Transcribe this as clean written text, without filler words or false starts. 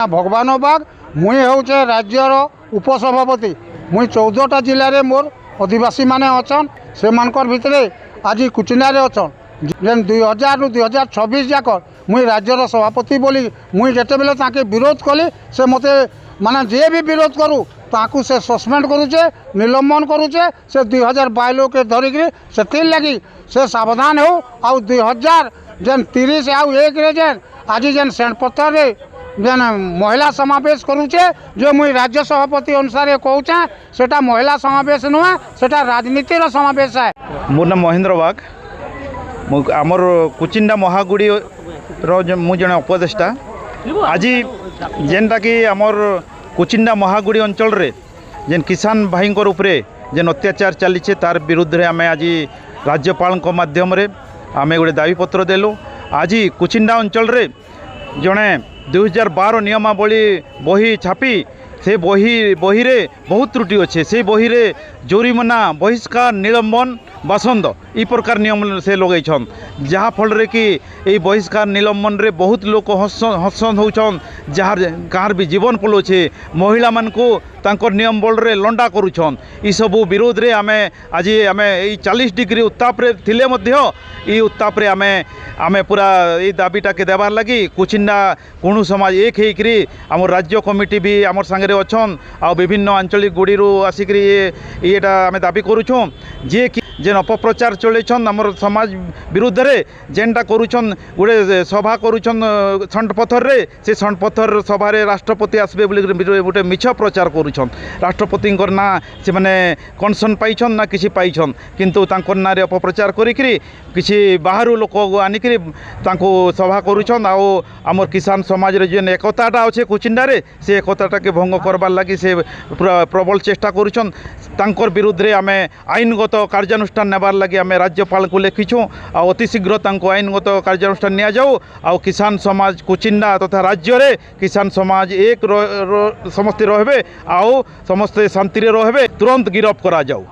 भगवान बाग मुई हूँ राज्यर उपसभापति मुई 14टा जिले में मोर आदिवासी माने अछन से मानकर भितरे आज कुचिनारे अछन जेन 2000 रु 2026 जाक मुई राज्यर सभापति बोली मुई जेते बेले ताके विरोध कली से मते माने जे भी विरोध करू ताकू से सस्पेंड करुचे निलंबन करुचे से 2022 के धरिकी से लगी से सावधान हो आ 2000 जेन 30 आउ 1 रे जेन आज जेन सेंटपत्थर रे जेन महिला समावेश करुचे जो मुई राज्य सभापति अनुसार कहूँ सेटा महिला समावेश नुहे सेटा राजनीतिर समावेश है। मोर नाम महेंद्र बाग आमर कुचिंडा महागुड़ी मु जड़े उपदेष्टा आज जेनटा कि आमर कुचिंडा महागुड़ी अंचल रे जेन किसान भाई उपरे जेन अत्याचार चली तार विरुद्ध रे आमे आज राज्यपाल माध्यम रे आमे गोटे दाबीपत्र देलु। आज कुचिंडा अंचल रे जड़े 2012 नियमावली बही छापी से बही रे बहुत त्रुटि अच्छे से बही रे जोरिमाना बहिष्कार निलंबन बासंद ई प्रकार नियम से लगे जहाँ फल रे कि ये बहिष्कार निलंबन रे बहुत लोग हसन होचन जार कार भी जीवन पलोचे महिला मान को तांकर नियम बल रे लंडा करुछन ई सबू विरोध रे आमे आज आमे 40 डिग्री उत्ताप रे थिले मध्य ई उत्ताप रे आमे पूरा ये दाबीटा के देवार लगी कुचिंडा कुणु समाज एक होकरी आम राज्य कमिटी भी आम सांगे अच्छन आ विभिन्न आंचलिक गुड़ी आसिक येटा आम दाबी करुछुँ जे कि जेन अपप्रचार चलैछन आमर समाज विरुद्ध रे जेनटा करुछन गोटे सभा करुछन छंटपथर रे से छंटपथर सभा रे राष्ट्रपति आसबे बोली गोटे मिछ प्रचार करुछन राष्ट्रपति ना से माने कनसन पाइछन ना किसी पाइछन किंतु तांकर ना रे अपप्रचार करिकरी किसी बाहरु लोक आनिकरी तांको सभा करुछन आ आमर किसान समाज रे जेन एकताटा अच्छे कुचिंडा रे से एकताटा के भंग करबार लगी से पूरा प्रबल चेष्टा करुछन तांकर विरुद्ध रे आमे आईनगत कार्यानुष्ठान नेबार लगी आमे राज्यपाल को लिखिछुँ आ अति शीघ्र तांको आईनगत कार्यानुष्ठान निया जाऊ आ किसान समाज कुचिंडा तथा राज्य रे किसान समाज एक समस्ते रहबे आओ समस्ते शांति रे रहबे तुरंत गिरफ्त करा जाऊ।